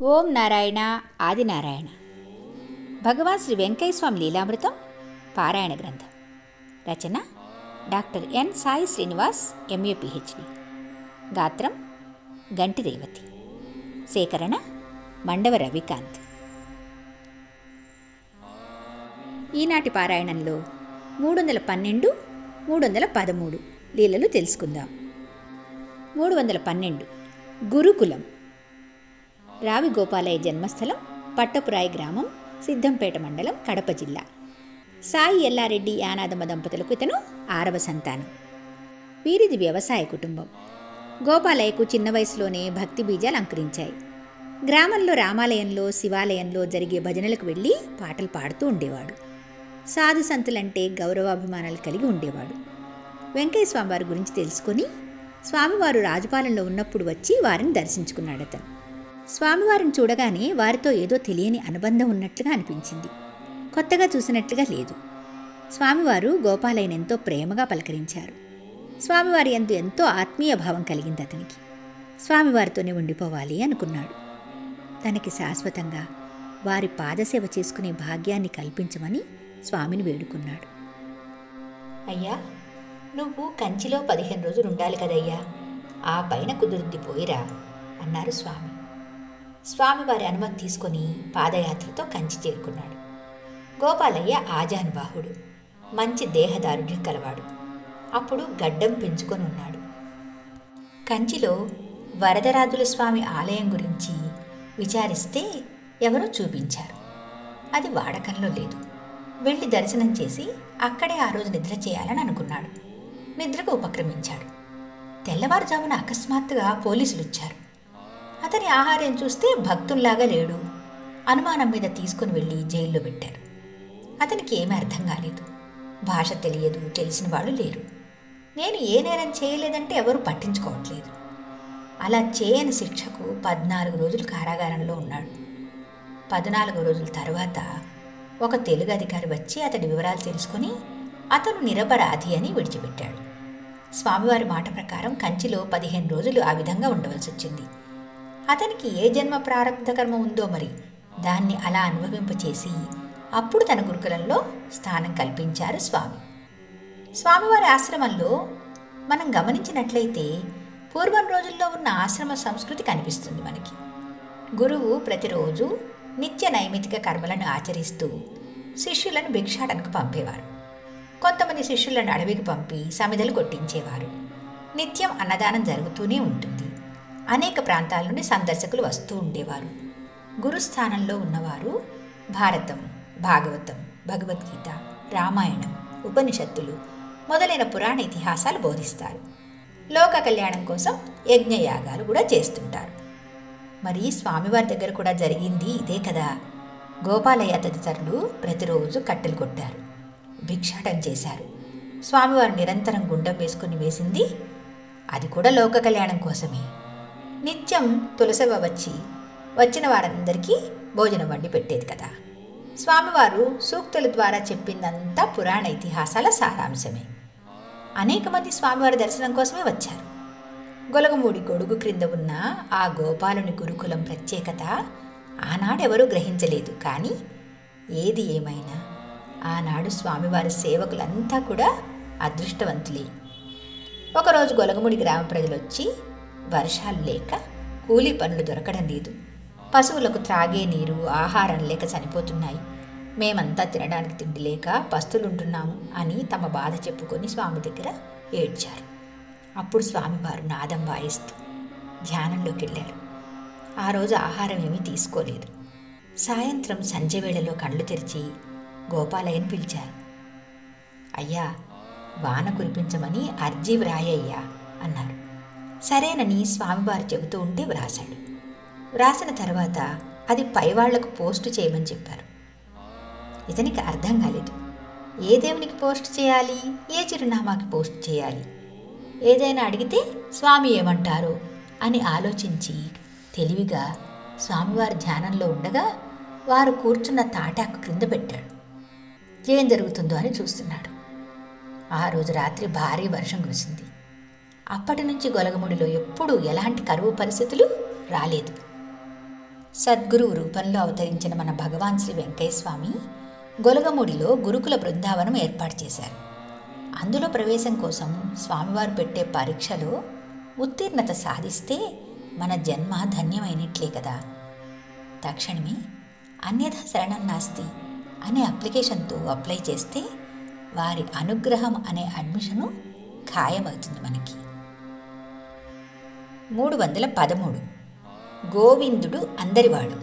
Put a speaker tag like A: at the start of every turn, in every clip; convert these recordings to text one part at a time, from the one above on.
A: ఓం నారాయణ ఆదినారాయణ. భగవాన్ శ్రీ వెంకయ్య స్వామి లీలామృతం పారాయణ గ్రంథం. రచన doctor N Sai Srinivas, MA PhD. గాత్రం గంటి రేవతి. సేకరణ మండవ రవికాంత్. ఈనాటి పారాయణంలో 312, 313 లీలలు తెలుసుకుందాం. 312 గురుకులం. రావి గోపాలయ్య జన్మస్థలం పట్టపురాయి గ్రామం, సిద్ధంపేట మండలం, కడప జిల్లా. సాయి ఎల్లారెడ్డి యానాదమ్మ దంపతులకు ఇతను 6వ సంతానం. వీరిది వ్యవసాయ కుటుంబం. గోపాలయ్యకు చిన్న వయసులోనే భక్తి బీజాలు అంకురించాయి. గ్రామంలో రామాలయంలో, శివాలయంలో జరిగే భజనలకు వెళ్ళి పాటలు పాడుతూ ఉండేవాడు. సాధు సంతులంటే గౌరవాభిమానాలు కలిగి ఉండేవాడు. వెంకయ్య స్వామివారి గురించి తెలుసుకొని స్వామివారు రాజపాలెంలో ఉన్నప్పుడు వచ్చి వారిని దర్శించుకున్నాడు. అతను స్వామివారిని చూడగానే వారితో ఏదో తెలియని అనుబంధం ఉన్నట్లుగా అనిపించింది. కొత్తగా చూసినట్లుగా లేదు. స్వామివారు గోపాలయ్యను ఎంతో ప్రేమగా పలకరించారు. స్వామివారి యందు ఎంతో ఆత్మీయ భావం కలిగింది అతనికి. స్వామివారితోనే ఉండిపోవాలి అనుకున్నాడు. తనకి శాశ్వతంగా వారి పాదసేవ చేసుకునే భాగ్యాన్ని కల్పించమని స్వామిని వేడుకున్నాడు. అయ్యా, నువ్వు కంచిలో 15 రోజులు ఉండాలి కదయ్యా, ఆ పైన కుదురుద్ది పోయిరా అన్నారు స్వామి. స్వామివారి అనుమతి తీసుకొని పాదయాత్రతో కంచి చేరుకున్నాడు. గోపాలయ్య ఆజానుబాహుడు, మంచి దేహదారుఢ్యం కలవాడు. అప్పుడు గడ్డం పెంచుకొని ఉన్నాడు. కంచిలో వరదరాజుల స్వామి ఆలయం గురించి విచారిస్తే ఎవరో చూపించారు. అది వాడకంలో లేదు. వెళ్ళి దర్శనం చేసి అక్కడే ఆ రోజు నిద్ర చేయాలని అనుకున్నాడు. నిద్రకు ఉపక్రమించాడు. తెల్లవారుజామున అకస్మాత్తుగా పోలీసులు వచ్చారు. అతని ఆహార్యం చూస్తే భక్తుల్లాగా లేడు. అనుమానం మీద తీసుకుని వెళ్ళి జైల్లో పెట్టారు. అతనికి ఏమీ అర్థం కాలేదు. భాష తెలియదు, తెలిసిన వాళ్ళు లేరు. నేను ఏ నేరం చేయలేదంటే ఎవరూ పట్టించుకోవట్లేదు. అలా చేయని శిక్షకు 14 రోజులు కారాగారంలో ఉన్నాడు. 14 రోజుల తర్వాత ఒక తెలుగు అధికారి వచ్చి అతడి వివరాలు తెలుసుకొని అతను నిరపరాధి అని విడిచిపెట్టాడు. స్వామివారి మాట ప్రకారం కంచిలో 15 రోజులు ఆ విధంగా ఉండవలసి వచ్చింది. అతనికి ఏ జన్మ ప్రారంభ కర్మ ఉందో మరి, దాన్ని అలా అనుభవింపచేసి అప్పుడు తన గురుకులంలో స్థానం కల్పించారు స్వామి. స్వామివారి ఆశ్రమంలో మనం గమనించినట్లయితే పూర్వం రోజుల్లో ఉన్న ఆశ్రమ సంస్కృతి కనిపిస్తుంది మనకి. గురువు ప్రతిరోజు నిత్య నైమితిక కర్మలను ఆచరిస్తూ శిష్యులను భిక్షాటనకు పంపేవారు. కొంతమంది శిష్యులను అడవికి పంపి సమిధలు కొట్టించేవారు. నిత్యం అన్నదానం జరుగుతూనే ఉంటుంది. అనేక ప్రాంతాల నుండి సందర్శకులు వస్తూ ఉండేవారు. గురుస్థానంలో ఉన్నవారు భారతం, భాగవతం, భగవద్గీత, రామాయణం, ఉపనిషత్తులు మొదలైన పురాణ ఇతిహాసాలు బోధిస్తారు. లోక కళ్యాణం కోసం యజ్ఞయాగాలు కూడా చేస్తుంటారు. మరి స్వామివారి దగ్గర కూడా జరిగింది ఇదే కదా. గోపాలయ్య తదితరులు ప్రతిరోజు కట్టెలు కొట్టారు, భిక్షాటన చేశారు. స్వామివారు నిరంతరం గుండం వేసుకుని వేసింది అది కూడా లోక కళ్యాణం కోసమే. నిత్యం తులసవ వచ్చిన వారందరికీ భోజనం వండి పెట్టేది కదా. స్వామివారు సూక్తుల ద్వారా చెప్పిందంతా పురాణ ఇతిహాసాల సారాంశమే. అనేక మంది స్వామివారి దర్శనం కోసమే వచ్చారు. గొలగమూడి గొడుగు క్రింద ఉన్న ఆ గోపాలుని గురుకులం ప్రత్యేకత ఆనాడెవరూ గ్రహించలేదు. కానీ ఏది ఏమైనా ఆనాడు స్వామివారి సేవకులంతా కూడా అదృష్టవంతులే. ఒకరోజు గొలగముడి గ్రామ ప్రజలు వచ్చి, వర్షాలు లేక కూలీ పనులు దొరకడం లేదు, పశువులకు త్రాగే నీరు, ఆహారం లేక చనిపోతున్నాయి, మేమంతా తినడానికి తిండి లేక పస్తులుంటున్నాము అని తమ బాధ చెప్పుకొని స్వామి దగ్గర ఏడ్చారు. అప్పుడు స్వామివారు నాదం వాయిస్తూ ధ్యానంలోకి వెళ్ళారు. ఆ రోజు ఆహారం ఏమీ తీసుకోలేదు. సాయంత్రం సంధ్యవేళలో కళ్ళు తెరిచి గోపాలయ్యని పిలిచారు. అయ్యా, వాన కురిపించమని అర్జీ వ్రాయ్యా అన్నారు. సరేనని స్వామివారు చెబుతూ ఉంటే వ్రాశాడు. వ్రాసిన తర్వాత అది పైవాళ్లకు పోస్టు చేయమని చెప్పారు. ఇతనికి అర్థం కాలేదు. ఏ దేవునికి పోస్ట్ చేయాలి, ఏ చిరునామాకి పోస్ట్ చేయాలి, ఏదైనా అడిగితే స్వామి ఏమంటారో అని ఆలోచించి తెలివిగా స్వామివారి ధ్యానంలో ఉండగా వారు కూర్చున్న తాటాకు క్రింద పెట్టాడు. ఏం జరుగుతుందో అని చూస్తున్నాడు. ఆ రోజు రాత్రి భారీ వర్షం కురిసింది. అప్పటి నుంచి గొలగముడిలో ఎప్పుడూ ఎలాంటి కరువు పరిస్థితులు రాలేదు. సద్గురువు రూపంలో అవతరించిన మన భగవాన్ శ్రీ వెంకయ్య స్వామి గొలగముడిలో గురుకుల బృందావనం ఏర్పాటు చేశారు. అందులో ప్రవేశం కోసం స్వామివారు పెట్టే పరీక్షలో ఉత్తీర్ణత సాధిస్తే మన జన్మ ధన్యమైనట్లే కదా. తక్షణమే అన్యథా శరణం నాస్తి అనే అప్లికేషన్తో అప్లై చేస్తే వారి అనుగ్రహం అనే అడ్మిషను ఖాయమవుతుంది మనకి. 313 గోవిందుడు అందరివాడు.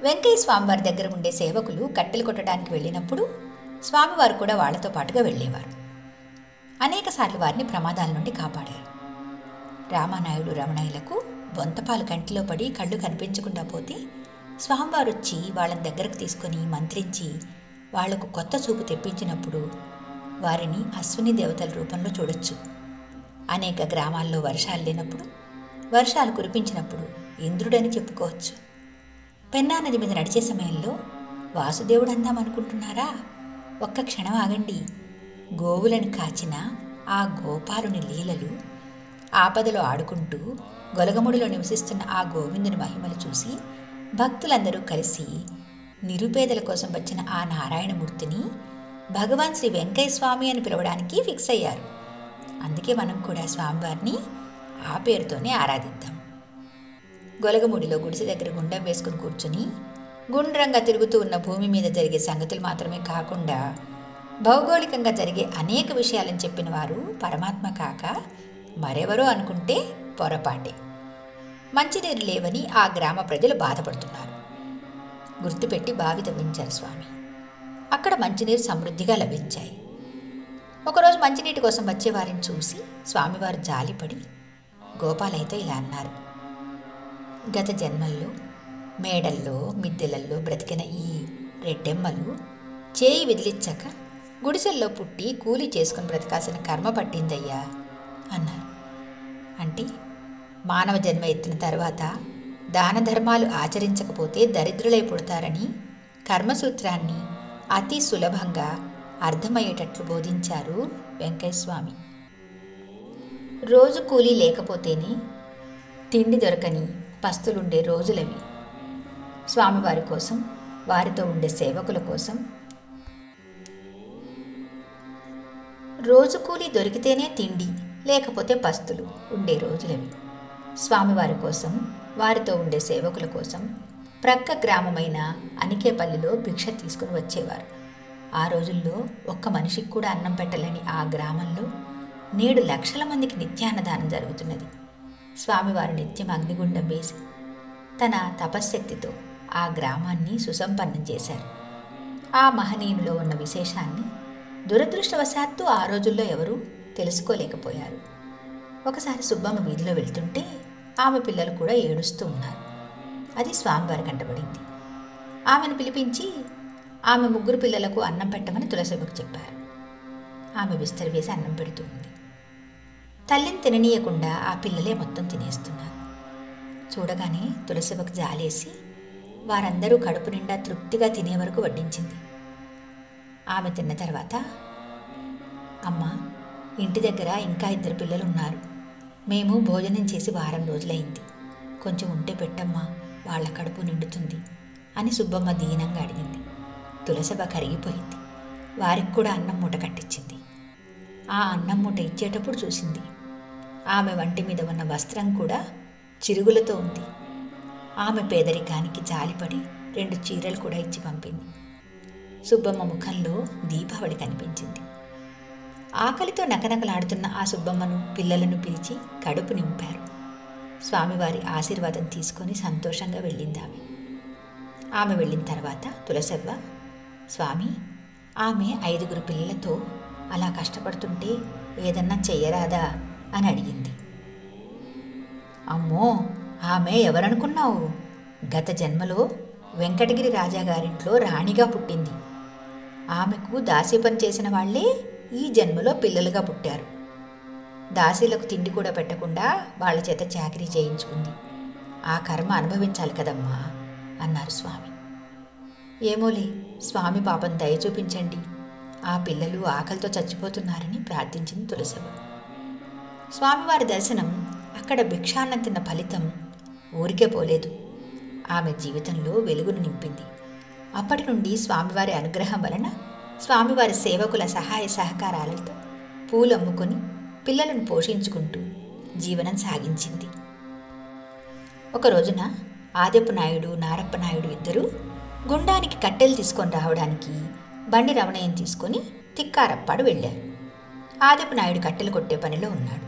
A: వెంకయ్య స్వామివారి దగ్గర ఉండే సేవకులు కట్టెలు కొట్టడానికి వెళ్ళినప్పుడు స్వామివారు కూడా వాళ్లతో పాటుగా వెళ్ళేవారు. అనేకసార్లు వారిని ప్రమాదాల నుండి కాపాడారు. రామానాయుడు రమణయ్యలకు బొంతపాలు కంటిలో పడి కళ్ళు కనిపించకుండా పోతే స్వామివారు వచ్చి వాళ్ళని దగ్గరకు తీసుకొని మంత్రించి వాళ్లకు కొత్త చూపు తెప్పించినప్పుడు వారిని అశ్విని దేవతల రూపంలో చూడొచ్చు. అనేక గ్రామాల్లో వర్షాలు లేనప్పుడు, వర్షాలు కురిపించినప్పుడు ఇంద్రుడని చెప్పుకోవచ్చు. పెన్నా నది మీద నడిచే సమయంలో వాసుదేవుడు అందామనుకుంటున్నారా? ఒక్క క్షణం ఆగండి. గోవులను కాచిన ఆ గోపాలుని లీలలు, ఆపదలో ఆడుకుంటూ గొలగముడిలో నివసిస్తున్న ఆ గోవిందుని మహిమలు చూసి భక్తులందరూ కలిసి నిరుపేదల కోసం వచ్చిన ఆ నారాయణమూర్తిని భగవాన్ శ్రీ వెంకయ్య స్వామి అని పిలవడానికి ఫిక్స్ అయ్యారు. అందుకే మనం కూడా స్వామివారిని ఆ పేరుతోనే ఆరాధిద్దాం. గొలగముడిలో గుడిసె దగ్గర గుండం వేసుకుని కూర్చుని గుండ్రంగా తిరుగుతూ ఉన్న భూమి మీద జరిగే సంగతులు మాత్రమే కాకుండా భౌగోళికంగా జరిగే అనేక విషయాలను చెప్పిన వారు పరమాత్మ కాక మరెవరో అనుకుంటే పొరపాటే. మంచినీరు లేవని ఆ గ్రామ ప్రజలు బాధపడుతున్నారు. గుర్తుపెట్టి బావి తవ్వించారు స్వామి. అక్కడ మంచినీరు సమృద్ధిగా లభించాయి. ఒకరోజు మంచినీటి కోసం వచ్చే వారిని చూసి స్వామివారు జాలిపడి గోపాలయ్యతో ఇలా అన్నారు: గత జన్మల్లో మేడల్లో మిద్దెలల్లో బ్రతికిన ఈ రెడ్డెమ్మలు చేయి విదిలిచ్చక గుడిసెల్లో పుట్టి కూలీ చేసుకుని బ్రతకాల్సిన కర్మ పట్టిందయ్యా అన్నారు. అంటే మానవ జన్మ ఎత్తిన తర్వాత దాన ధర్మాలు ఆచరించకపోతే దరిద్రులై పుడతారని కర్మసూత్రాన్ని అతి సులభంగా అర్థమయ్యేటట్లు బోధించారు వెంకయ్యస్వామి. రోజు కూలీ లేకపోతేనే తిండి దొరకని పస్తులుండే రోజులవి. స్వామివారి కోసం, వారితో ఉండే సేవకుల కోసం రోజు కూలీ దొరికితేనే తిండి, లేకపోతే పస్తులు ఉండే రోజులవి. స్వామివారి కోసం, వారితో ఉండే సేవకుల కోసం ప్రక్క గ్రామమైన అనికేపల్లిలో భిక్ష తీసుకుని వచ్చేవారు. ఆ రోజుల్లో ఒక్క మనిషికి కూడా అన్నం పెట్టలేని ఆ గ్రామంలో నేడు లక్షల మందికి నిత్యాన్నదానం జరుగుతున్నది. స్వామివారు నిత్యం అగ్నిగుండం వేసి తన తపశ్శక్తితో ఆ గ్రామాన్ని సుసంపన్నం చేశారు. ఆ మహనీయునిలో ఉన్న విశేషాన్ని దురదృష్టవశాత్తు ఆ రోజుల్లో ఎవరూ తెలుసుకోలేకపోయారు. ఒకసారి సుబ్బమ్మ వీధిలో వెళ్తుంటే ఆమె పిల్లలు కూడా ఏడుస్తూ ఉన్నారు. అది స్వామివారి కంటపడింది. ఆమెను పిలిపించి ఆమె 3 పిల్లలకు అన్నం పెట్టమని తులసమ్మకు చెప్పారు. ఆమె విస్తరి వేసి అన్నం పెడుతూ ఉంది. తల్లిని తిననీయకుండా ఆ పిల్లలే మొత్తం తినేస్తున్నారు. చూడగానే తులసమ్మకు జాలేసి వారందరూ కడుపు నిండా తృప్తిగా తినే వరకు వడ్డించింది. ఆమె తిన్న తర్వాత, అమ్మా, ఇంటి దగ్గర ఇంకా 2 పిల్లలు ఉన్నారు. మేము భోజనం చేసి వారం రోజులైంది. కొంచెం ఉంటే పెట్టమ్మా, వాళ్ళ కడుపు నిండుతుంది అని సుబ్బమ్మ దీనంగా అడిగింది. తులసమ్మ కరిగిపోయింది. వారికి కూడా అన్నం మూట కట్టించింది. ఆ అన్నం మూట ఇచ్చేటప్పుడు చూసింది ఆమె వంటి మీద ఉన్న వస్త్రం కూడా చిరుగులతో ఉంది. ఆమె పేదరికానికి జాలిపడి 2 చీరలు కూడా ఇచ్చి పంపింది. సుబ్బమ్మ ముఖంలో దీపావళి కనిపించింది. ఆకలితో నకనకలాడుతున్న ఆ సుబ్బమ్మను, పిల్లలను పిలిచి కడుపు నింపారు. స్వామివారి ఆశీర్వాదం తీసుకొని సంతోషంగా వెళ్ళింది ఆమె. ఆమె వెళ్ళిన తర్వాత తులసవ్వ, స్వామి, ఆమె 5 పిల్లలతో అలా కష్టపడుతుంటే ఏదన్నా చెయ్యరాదా అని అడిగింది. అమ్మో, ఆమె ఎవరనుకున్నావు? గత జన్మలో వెంకటగిరి రాజాగారింట్లో రాణిగా పుట్టింది. ఆమెకు దాసీ పని చేసిన వాళ్లే ఈ జన్మలో పిల్లలుగా పుట్టారు. దాసీలకు తిండి కూడా పెట్టకుండా వాళ్ళ చేత చాకరీ చేయించుకుంది. ఆ కర్మ అనుభవించాలి కదమ్మా అన్నారు స్వామి. ఏమోలే, స్వామి పాపం దయ చూపించండి, ఆ పిల్లలు ఆకలితో చచ్చిపోతున్నారని ప్రార్థించింది తులసవ్వ. స్వామివారి దర్శనం, అక్కడ భిక్షాన్నం తిన్న ఫలితం ఊరికే పోలేదు. ఆమె జీవితంలో వెలుగును నింపింది. అప్పటి నుండి స్వామివారి అనుగ్రహం వలన స్వామివారి సేవకుల సహాయ సహకారాలతో పూలు అమ్ముకొని పిల్లలను పోషించుకుంటూ జీవనం సాగించింది. ఒక రోజున ఆదెపు నాయుడు, నారప్ప నాయుడు ఇద్దరూ గుండానికి కట్టెలు తీసుకొని రావడానికి బండి రమణయ్యను తీసుకొని తిక్కారప్పాడు వెళ్ళారు. ఆదెపు నాయుడు కట్టెలు కొట్టే పనిలో ఉన్నాడు.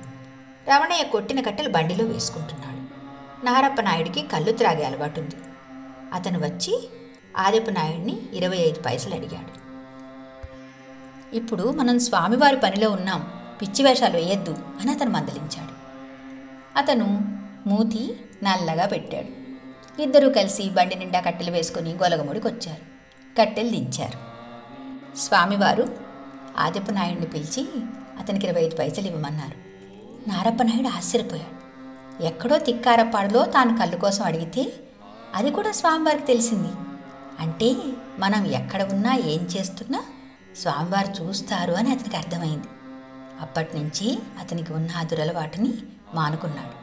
A: రమణయ్య కొట్టిన కట్టెలు బండిలో వేసుకుంటున్నాడు. నారప్ప నాయుడికి కళ్ళు త్రాగే అలవాటుంది. అతను వచ్చి ఆదెపు నాయుడిని 25 పైసలు అడిగాడు. ఇప్పుడు మనం స్వామివారి పనిలో ఉన్నాం, పిచ్చి వేషాలు వేయొద్దు అని అతను మందలించాడు. అతను మూతి నల్లగా పెట్టాడు. ఇద్దరూ కలిసి బండి నిండా కట్టెలు వేసుకొని గొలగముడికి వచ్చారు. కట్టెలు దించారు. స్వామివారు ఆదెపు నాయుడిని పిలిచి అతనికి 25 పైసలు ఇవ్వమన్నారు. నారప్ప నాయుడు ఆశ్చర్యపోయాడు. ఎక్కడో తిక్కారప్పాడులో తాను కళ్ళు కోసం అడిగితే అది కూడా స్వామివారికి తెలిసింది. అంటే మనం ఎక్కడ ఉన్నా ఏం చేస్తున్నా స్వామివారు చూస్తారు అని అతనికి అర్థమైంది. అప్పటి నుంచి అతనికి ఉన్న ఆ దురలవాటుని మానుకున్నాడు.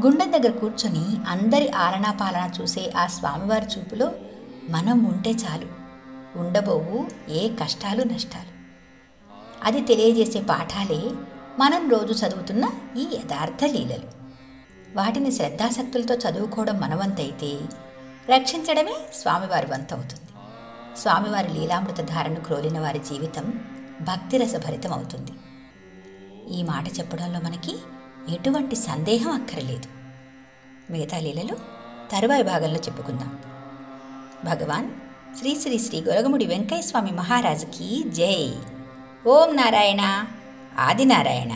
A: గుండం దగ్గర కూర్చొని అందరి ఆలనా పాలన చూసే ఆ స్వామివారి చూపులో మనం ఉంటే చాలు, ఉండబోవు ఏ కష్టాలు నష్టాలు. అది తెలియజేసే పాఠాలే మనం రోజు చదువుతున్న ఈ యథార్థ లీలలు. వాటిని శ్రద్ధాశక్తులతో చదువుకోవడం మనవంతైతే రక్షించడమే స్వామివారి వంతు అవుతుంది. స్వామివారి లీలామృత ధారను క్రోలిన వారి జీవితం భక్తిరసభరితం అవుతుంది. ఈ మాట చెప్పడంలో మనకి ఎటువంటి సందేహం అక్కర్లేదు. మిగతా లీలలు తరువాయి భాగంలో చెప్పుకుందాం. భగవాన్ శ్రీ శ్రీ శ్రీ గొలగముడి వెంకయ్య స్వామి మహారాజుకి జై. ఓం నారాయణ ఆదినారాయణ.